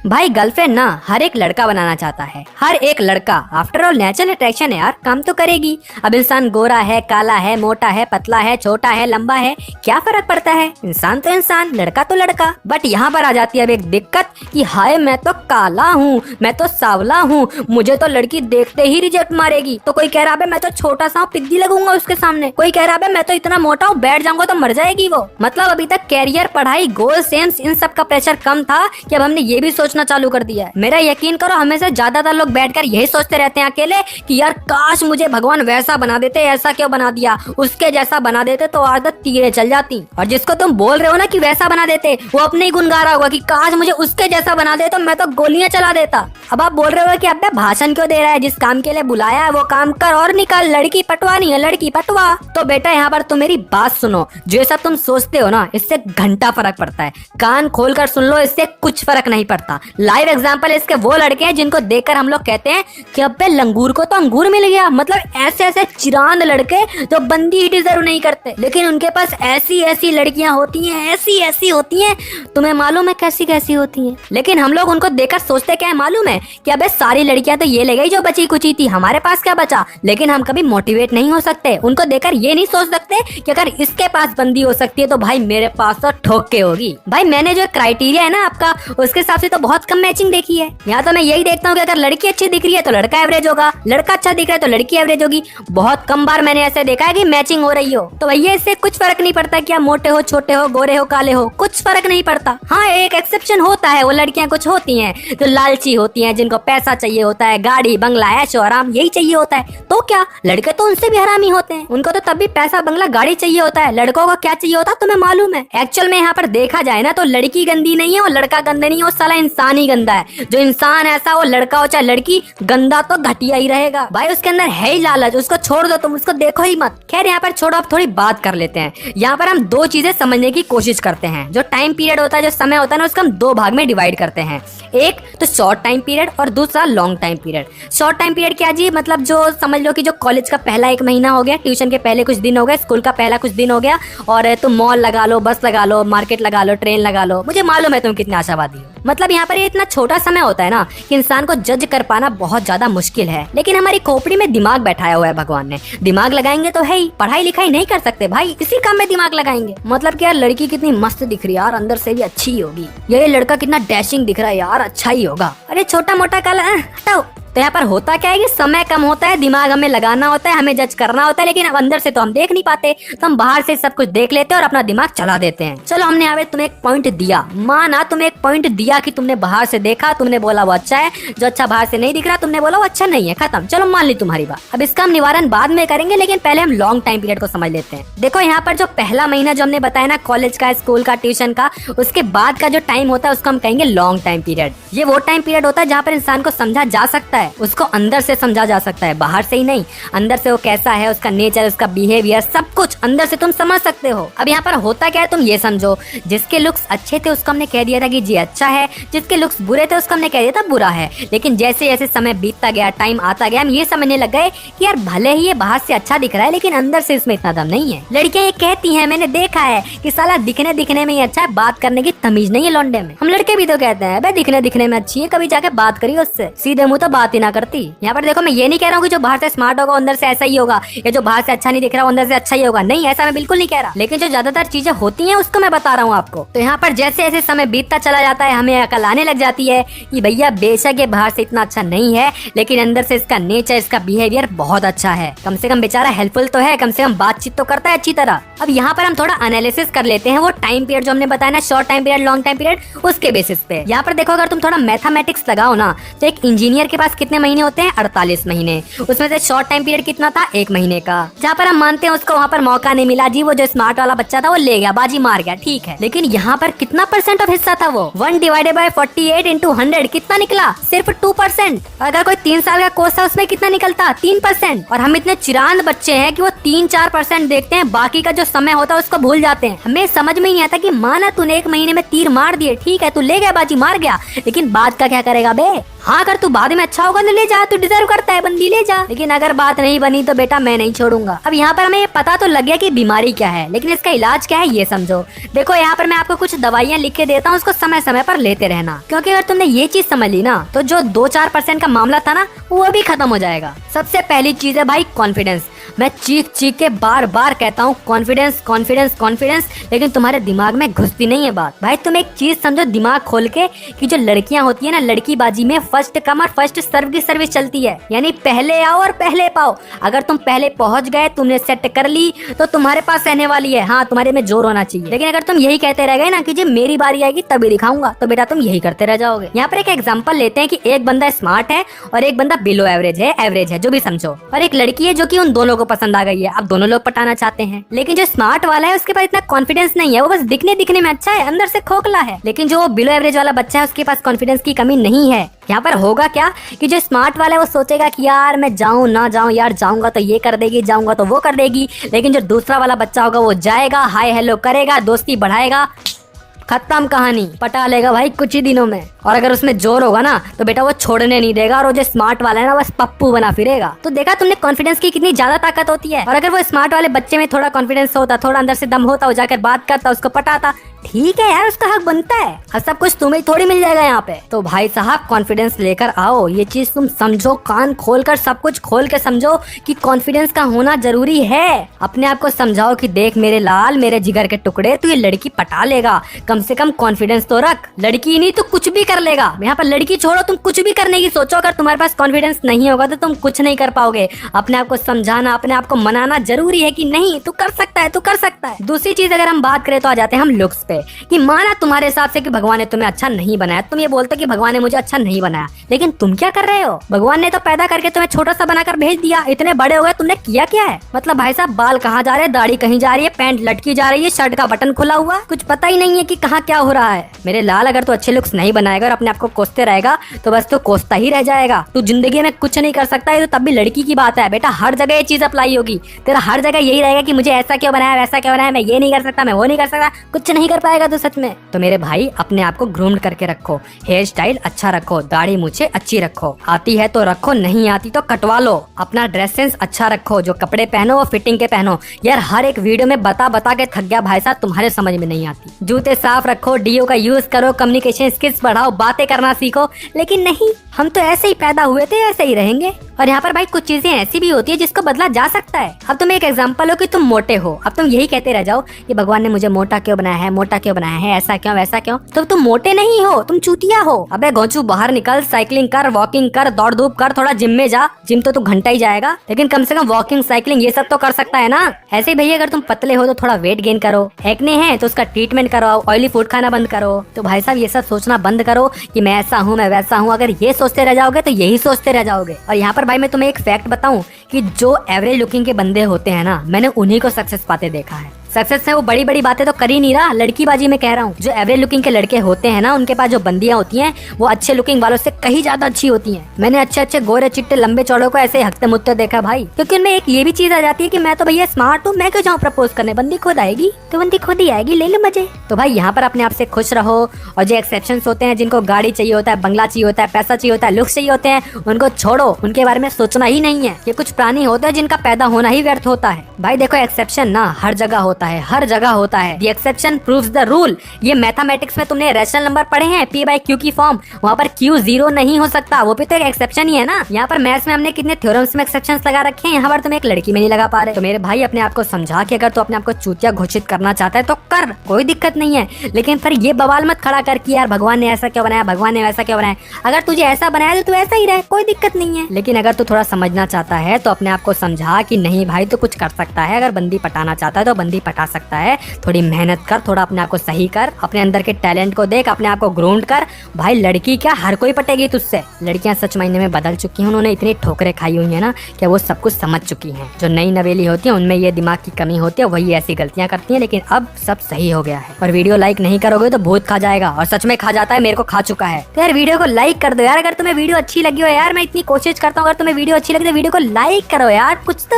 भाई गर्लफ्रेंड ना हर एक लड़का बनाना चाहता है, हर एक लड़का। आफ्टर ऑल नेचुरल अट्रैक्शन है यार, काम तो करेगी। अब इंसान गोरा है, काला है, मोटा है, पतला है, छोटा है, लंबा है, क्या फर्क पड़ता है? इंसान तो इंसान, लड़का तो लड़का। बट यहाँ पर आ जाती है अब एक दिक्कत कि हाय मैं तो काला हूँ, मैं तो सांवला हूँ, मुझे तो लड़की देखते ही रिजेक्ट मारेगी। तो कोई कह रहा है मैं तो छोटा सा पिद्दी लगूंगा उसके सामने, कोई कह रहा है मैं तो इतना मोटा हूँ बैठ जाऊंगा तो मर जाएगी वो। मतलब अभी तक कैरियर, पढ़ाई, गोल, सेम्स, इन सब का प्रेशर कम था कि अब हमने ये भी सोचना चालू कर दिया है। मेरा यकीन करो हमें से ज्यादातर लोग बैठकर यही सोचते रहते हैं अकेले कि यार काश मुझे भगवान वैसा बना देते, ऐसा क्यों बना दिया, उसके जैसा बना देते तो आदत तीरे चल जाती। और जिसको तुम बोल रहे हो ना कि वैसा बना देते, वो अपने ही गुनगा रहा होगा कि काश मुझे उसके जैसा बना दे तो मैं तो गोलियां चला देता। अब आप बोल रहे हो कि अबे भाषण क्यों दे रहा है, जिस काम के लिए बुलाया है वो काम कर और निकल, लड़की पटवा नहीं है, लड़की पटवा। तो बेटा यहाँ पर तुम मेरी बात सुनो, जो सब तुम सोचते हो ना इससे घंटा फर्क पड़ता है। कान खोलकर सुन लो, इससे कुछ फर्क नहीं पड़ता। लाइव एग्जांपल इसके वो लड़के हैं जिनको देखकर हम लोग कहते हैं कि अबे लंगूर को तो अंगूर मिल गया। मतलब ऐसे ऐसे चिरांद लड़के जो बंदी ही डिजर्व नहीं करते, लेकिन उनके पास ऐसी ऐसी लड़कियां होती हैं, ऐसी ऐसी होती हैं, तुम्हें मालूम है कैसी कैसी होती हैं। लेकिन हम लोग उनको देखकर सोचते क्या है मालूम है कि अबे सारी लड़कियां तो ये ले गई जो बची कुची थी, हमारे पास क्या बचा। लेकिन हम कभी मोटिवेट नहीं हो सकते, उनको देखकर ये नहीं सोच सकते कि अगर इसके पास बंदी हो सकती है तो भाई मेरे पास तो ठोक के होगी। भाई मैंने जो क्राइटेरिया है ना आपका, उसके हिसाब से तो बहुत कम मैचिंग देखी है। यहाँ तो मैं यही देखता हूँ कि अगर लड़की अच्छी दिख रही है तो लड़का एवरेज होगा, लड़का अच्छा दिख रहा है तो लड़की एवरेज होगी। बहुत कम बार मैंने ऐसे देखा है कि मैचिंग हो रही हो। तो भैया इससे कुछ फर्क नहीं पड़ता कि आप मोटे हो, छोटे हो, गोरे हो, काले हो, कुछ फर्क नहीं पड़ता। हाँ एक एक्सेप्शन होता है, वो लड़कियां कुछ होती हैं जो लालची होती हैं, जिनको पैसा चाहिए होता है, गाड़ी बंगला ऐशो आराम यही चाहिए होता है। तो क्या लड़के तो उनसे भी हरामी होते हैं, उनको तो तब भी पैसा बंगला गाड़ी चाहिए होता है। लड़कों को क्या चाहिए होता है तुम्हें मालूम है? एक्चुअल में यहाँ पर देखा जाए ना तो लड़की गंदी नहीं है और लड़का गंदा नहीं है, वो साला इंसान ही गंदा है। जो इंसान ऐसा वो लड़का हो चाहे लड़की, गंदा तो घटिया ही रहेगा। भाई उसके अंदर है ही लालच, उसको छोड़ दो, तुम उसको देखो ही मत। खैर यहाँ पर छोड़ो, अब थोड़ी बात कर लेते हैं। यहाँ पर हम दो चीजें समझने की कोशिश करते हैं। जो टाइम पीरियड होता है, जो समय होता है ना, उसको हम दो भाग में डिवाइड करते हैं। एक तो शॉर्ट टाइम पीरियड और दूसरा long time period. Short time period क्या जी, मतलब जो समझ लो कि जो कॉलेज का पहला एक महीना हो गया, ट्यूशन के पहले कुछ दिन हो गए, स्कूल का पहला कुछ दिन हो गया, और तुम मॉल लगा लो, बस लगा लो, मार्केट लगा लो, ट्रेन लगा लो। मुझे मालूम है तुम कितने आशावादी हो। मतलब यहाँ पर ये इतना छोटा समय होता है ना कि इंसान को जज कर पाना बहुत ज्यादा मुश्किल है। लेकिन हमारी खोपड़ी में दिमाग बैठाया हुआ है भगवान ने, दिमाग लगाएंगे तो है ही। पढ़ाई लिखाई नहीं कर सकते भाई, इसी काम में दिमाग लगाएंगे। मतलब कि यार लड़की कितनी मस्त दिख रही है यार, अंदर से भी अच्छी ही होगी। ये लड़का कितना डैशिंग दिख रहा है यार, अच्छा ही होगा। अरे छोटा मोटा काला हटाओ। तो यहाँ पर होता क्या है कि समय कम होता है, दिमाग हमें लगाना होता है, हमें जज करना होता है, लेकिन अब अंदर से तो हम देख नहीं पाते, तो हम बाहर से सब कुछ देख लेते हैं और अपना दिमाग चला देते हैं। चलो हमने यहाँ पे तुम्हें एक पॉइंट दिया, माना तुम्हें एक पॉइंट दिया कि तुमने बाहर से देखा, तुमने बोला वो अच्छा है, जो अच्छा बाहर से नहीं दिख रहा तुमने बोला वो अच्छा नहीं है, खत्म। चलो मान ली तुम्हारी बात। अब इसका हम निवारण बाद में करेंगे, लेकिन पहले हम लॉन्ग टाइम पीरियड को समझ लेते हैं। देखो यहाँ पर जो पहला महीना जो हमने बताया ना, कॉलेज का, स्कूल का, ट्यूशन का, उसके बाद का जो टाइम होता है उसको हम कहेंगे लॉन्ग टाइम पीरियड। ये वो टाइम पीरियड होता है जहाँ पर इंसान को समझा जा सकता है, उसको अंदर से समझा जा सकता है, बाहर से ही नहीं। अंदर से वो कैसा है, उसका नेचर, उसका बिहेवियर, सब कुछ अंदर से तुम समझ सकते हो। अब यहाँ पर होता क्या है तुम ये समझो, जिसके लुक्स अच्छे थे उसको हमने कह दिया था कि जी अच्छा है, जिसके लुक्स बुरे थे उसको हमने कह दिया था बुरा है। लेकिन जैसे जैसे समय बीतता गया, टाइम आता गया, हम ये समझने लग गए कि यार भले ही ये बाहर से अच्छा दिख रहा है लेकिन अंदर से इसमें इतना दम नहीं है। लड़कियां ये कहती हैं, मैंने देखा है कि साला दिखने में ही अच्छा है, बात करने की तमीज नहीं है लौंडे में। हम लड़के भी तो कहते हैं भाई दिखने में अच्छी है, कभी जाके बात करिए उससे, सीधे मुंह तो बात ही ना करती। यहाँ पर देखो मैं ये नहीं कह रहा हूँ कि जो बाहर से स्मार्ट होगा अंदर से ऐसा ही होगा, या जो बाहर से अच्छा नहीं दिख रहा अंदर से अच्छा ही होगा, नहीं ऐसा मैं बिल्कुल नहीं कह रहा। लेकिन जो ज्यादातर चीजें होती हैं उसको मैं बता रहा हूँ आपको। तो यहाँ पर जैसे जैसे समय बीतता चला जाता है हमें अकल आने लग जाती है कि भैया बेशक ये बाहर से इतना अच्छा नहीं है लेकिन अंदर से इसका नेचर, इसका बिहेवियर बहुत अच्छा है। कम से कम बेचारा हेल्पफुल तो है, कम से कम बातचीत तो करता है अच्छी तरह। अब यहाँ पर हम थोड़ा एनालिसिस कर लेते हैं वो टाइम पीरियड जो हमने बताया ना, short time period, long time period, उसके बेसिस पे। यहाँ पर देखो अगर तुम थोड़ा मैथमेटिक्स लगाओ ना तो एक इंजीनियर के पास कितने महीने होते हैं? 48 महीने। उसमें से शॉर्ट टाइम पीरियड कितना था? 1 महीने का। जहाँ पर हम मानते हैं उसको वहाँ पर मौका नहीं मिला जी, वो जो स्मार्ट वाला बच्चा था वो ले गया, बाजी मार गया, ठीक है। लेकिन यहाँ पर कितना परसेंट ऑफ हिस्सा था वो? 1/48 × 100 कितना निकला? सिर्फ 2%। अगर कोई 3 साल का कोर्स था उसमें कितना निकलता? 3%। और हम इतने चिरांद बच्चे हैं कि वो 3-4% देखते हैं, बाकी का जो समय होता है उसको भूल जाते हैं। हमें समझ में नहीं आता कि माना तूने 1 महीने में तीर मार दिए, ठीक है, तू ले गया, बाजी मार गया, लेकिन बात का क्या करेगा बे? हाँ अगर तू बाद में अच्छा होगा तो ले जा, तू डिजर्व करता है बंदी, ले जा, लेकिन अगर बात नहीं बनी तो बेटा मैं नहीं छोड़ूंगा। अब यहाँ पर हमें ये पता तो लग गया कि बीमारी क्या है, लेकिन इसका इलाज क्या है ये समझो। देखो यहाँ पर मैं आपको कुछ दवाइयाँ लिख के देता हूँ, उसको समय समय पर लेते रहना, क्योंकि अगर तुमने ये चीज समझ ली ना तो जो 2-4% का मामला था ना वो भी खत्म हो जाएगा। सबसे पहली चीज है भाई कॉन्फिडेंस। मैं चीख चीख के बार बार कहता हूँ कॉन्फिडेंस कॉन्फिडेंस कॉन्फिडेंस, लेकिन तुम्हारे दिमाग में घुसती नहीं है बात। भाई तुम एक चीज समझो दिमाग खोल के कि जो लड़कियां होती है ना, लड़की बाजी में फर्स्ट कम और फर्स्ट सर्व की सर्विस चलती है, यानी पहले आओ और पहले पाओ। अगर तुम पहले पहुंच गए, तुमने सेट कर ली तो तुम्हारे पास रहने वाली है। हाँ तुम्हारे में जोर होना चाहिए, लेकिन अगर तुम यही कहते रह गए ना कि जी मेरी बारी आएगी तभी दिखाऊंगा, तो बेटा तुम यही करते रह जाओगे। यहाँ पर एक एग्जाम्पल लेते हैं कि एक बंदा स्मार्ट है और एक बंदा बिलो एवरेज है जो भी समझो, और एक लड़की है जो कि उन दोनों को पसंद आ गई है। अब दोनों लोग पटाना चाहते हैं, लेकिन जो स्मार्ट वाला है उसके पास इतना कॉन्फिडेंस नहीं है, वो बस दिखने में अच्छा है, अंदर से खोखला है। लेकिन जो बिलो एवरेज वाला बच्चा है उसके पास कॉन्फिडेंस की कमी नहीं है। यहाँ पर होगा क्या कि जो स्मार्ट वाला है वो सोचेगा कि यार मैं जाऊं ना जाऊं, यार जाऊंगा तो ये कर देगी, जाऊंगा तो वो कर देगी, लेकिन जो दूसरा वाला बच्चा होगा वो जाएगा, हाय हेलो करेगा, दोस्ती बढ़ाएगा, खत्म कहानी, पटा लेगा भाई कुछ ही दिनों में। और अगर उसमें जोर होगा ना तो बेटा वो छोड़ने नहीं देगा, और वो जो स्मार्ट वाला है ना बस पप्पू बना फिरेगा। तो देखा तुमने कॉन्फिडेंस की कितनी ज्यादा ताकत होती है। और अगर वो स्मार्ट वाले बच्चे में थोड़ा कॉन्फिडेंस होता, थोड़ा अंदर से दम होता, वो जाकर बात करता, उसको पटाता, ठीक है यार उसका हक बनता है, और सब कुछ तुम्हें थोड़ी मिल जाएगा यहाँ पे। तो भाई साहब कॉन्फिडेंस लेकर आओ, ये चीज तुम समझो, कान खोलकर सब कुछ खोल के समझो कि कॉन्फिडेंस का होना जरूरी है। अपने आप को समझाओ कि देख मेरे लाल, मेरे जिगर के टुकड़े, तू ये लड़की पटा लेगा, कम से कम कॉन्फिडेंस तो रख। लड़की नहीं तो कुछ भी कर लेगा। यहाँ पर लड़की छोड़ो, तुम कुछ भी करने की सोचो, अगर तुम्हारे पास कॉन्फिडेंस नहीं होगा तो तुम कुछ नहीं कर पाओगे। अपने आप को समझाना, अपने आप को मनाना जरूरी है कि नहीं तू कर सकता है, तू कर सकता है। दूसरी चीज अगर हम बात करें तो आ जाते हैं हम लुक्स पे, कि माना तुम्हारे हिसाब से कि भगवान ने तुम्हें अच्छा नहीं बनाया, तुम ये बोलते कि भगवान ने मुझे अच्छा नहीं बनाया, लेकिन तुम क्या कर रहे हो? भगवान ने तो पैदा करके तुम्हें छोटा सा बनाकर भेज दिया, इतने बड़े हो गए, तुमने किया क्या है? मतलब भाई साहब बाल कहाँ जा रहे हैं, दाढ़ी कहीं जा रही है, पैंट लटकी जा रही है, शर्ट का बटन खुला हुआ, कुछ पता ही नहीं है कि कहाँ क्या हो रहा है। मेरे लाल अगर तू अच्छे लुक्स नहीं बनाएगा और अपने आप को कोसते रहेगा तो बस तू कोसता ही रह जाएगा। तू जिंदगी में कुछ नहीं कर सकता है, तो तब भी लड़की की बात है बेटा, हर जगह ये चीज अप्लाई होगी। तेरा हर जगह यही रहेगा कि मुझे ऐसा क्यों बनाया, वैसा क्यों बनाया, मैं ये नहीं कर सकता, मैं वो नहीं कर सकता, कुछ नहीं कर पाएगा तो सच में। तो मेरे भाई अपने आप को ग्रूम्ड करके रखो, हेयर स्टाइल अच्छा रखो, दाढ़ी मूछे अच्छी रखो, आती है तो रखो, नहीं आती तो कटवा लो। अपना ड्रेस सेंस अच्छा रखो, जो कपड़े पहनो वो फिटिंग के पहनो। यार हर एक वीडियो में बता बता के थक गया भाई साहब, तुम्हारे समझ में नहीं आती। जूते साफ रखो, डीओ का यूज करो, कम्युनिकेशन स्किल्स बढ़ाओ, बातें करना सीखो, लेकिन नहीं, हम तो ऐसे ही पैदा हुए थे ऐसे ही रहेंगे। और यहाँ पर भाई कुछ चीजें ऐसी भी होती है जिसको बदला जा सकता है। अब तुम एक एग्जांपल हो कि तुम मोटे हो, अब तुम यही कहते रह जाओ कि भगवान ने मुझे मोटा क्यों बनाया है, मोटा क्यों बनाया है, ऐसा क्यों वैसा क्यों, तो तुम मोटे नहीं हो, तुम चूतिया हो। अबे गोचू बाहर निकल, साइकिलिंग कर, वॉकिंग कर, दौड़ धूप कर, थोड़ा जिम में जा, जिम तो तू घंटा ही जाएगा, लेकिन कम से कम वॉकिंग साइकिलिंग ये सब तो कर सकता है ना। ऐसे ही भैया अगर तुम पतले हो तो थोड़ा वेट गेन करो, एक्ने है तो उसका ट्रीटमेंट करवाओ, ऑयली फूड खाना बंद करो। तो भाई साहब ये सब सोचना बंद करो कि मैं ऐसा हूँ मैं वैसा हूँ। अगर ये सोचते रह जाओगे तो यही सोचते रह जाओगे। और यहाँ पर भाई मैं तुम्हें एक फैक्ट बताऊं कि जो एवरेज लुकिंग के बंदे होते हैं ना, मैंने उन्हीं को सक्सेस पाते देखा है। सक्सेस है वो बड़ी बड़ी बातें तो कर ही नहीं रहा, लड़की बाजी में कह रहा हूँ। जो एवरेज लुकिंग के लड़के होते हैं ना, उनके पास जो बंदियां होती हैं वो अच्छे लुकिंग वालों से कहीं ज्यादा अच्छी होती हैं। मैंने अच्छे अच्छे गोरे चिट्टे लंबे चौड़ों को ऐसे हकते मुत्ते देखा भाई, क्योंकि उनमें एक ये भी चीज आ जाती है कि मैं तो भैया स्मार्ट हूँ, मैं क्यों जाऊँ प्रपोज करने, बंदी खुद आएगी तो बंदी खुद ही आएगी, ले लो मजे। तो भाई यहाँ पर अपने आप से खुश रहो। और जो एक्सेप्शन होते हैं, जिनको गाड़ी चाहिए होता है, बंगला चाहिए होता है, पैसा चाहिए होता है, लुक्स चाहिए होते हैं, उनको छोड़ो, उनके बारे में सोचना ही नहीं है। ये कुछ प्राणी होते हैं जिनका पैदा होना ही व्यर्थ होता है। भाई देखो एक्सेप्शन ना हर जगह होता है, हर जगह होता है। The exception proves the rule। ये मैथमेटिक्स में तुमने रैशनल नंबर पढ़े हैं, P by Q की फॉर्म, वहाँ पर Q 0 नहीं हो सकता, वो भी तो एक एक्सेप्शन ही है ना। यहाँ पर मैथ्स में हमने कितने थ्योरम्स में एक्सेप्शंस लगा रखे हैं, यहाँ पर तुम एक लड़की में नहीं लगा पा रहे। तो मेरे भाई अपने आप को समझा कि अगर तू अपने आप को चूतिया घोषित करना चाहता है तो कर, कोई दिक्कत नहीं है, लेकिन फिर ये बवाल मत खड़ा कर कि यार भगवान ने ऐसा क्यों बनाया, भगवान ने वैसा क्यों बनाया। अगर तुझे ऐसा बनाया तो तू ऐसा ही रहे, कोई दिक्कत नहीं है। लेकिन अगर तू थोड़ा समझना चाहता है तो अपने आप को समझा कि नहीं भाई तू कुछ कर सकता है, अगर बंदी पटाना चाहता है तो बंदी पटा सकता है। थोड़ी मेहनत कर, थोड़ा अपने आप को सही कर, अपने अंदर के टैलेंट को देख, अपने आप को ग्रूम कर। भाई लड़की क्या हर कोई पटेगी तुझसे। लड़कियां सच मायने में बदल चुकी हैं, उन्होंने इतनी ठोकरें खाई हुई है ना कि वो सब कुछ समझ चुकी हैं। जो नई नवेली होती है उनमें ये दिमाग की कमी होती है, वही ऐसी गलतियां करती हैं, लेकिन अब सब सही हो गया है। और वीडियो लाइक नहीं करोगे तो भूत खा जाएगा, और सच में खा जाता है, मेरे को खा चुका है। तो यार वीडियो को लाइक कर दो यार, अगर तुम्हें वीडियो अच्छी लगी हो यार, मैं इतनी कोशिश करता हूँ, अगर तुम्हें वीडियो अच्छी लगी तो वीडियो को लाइक करो यार, कुछ तो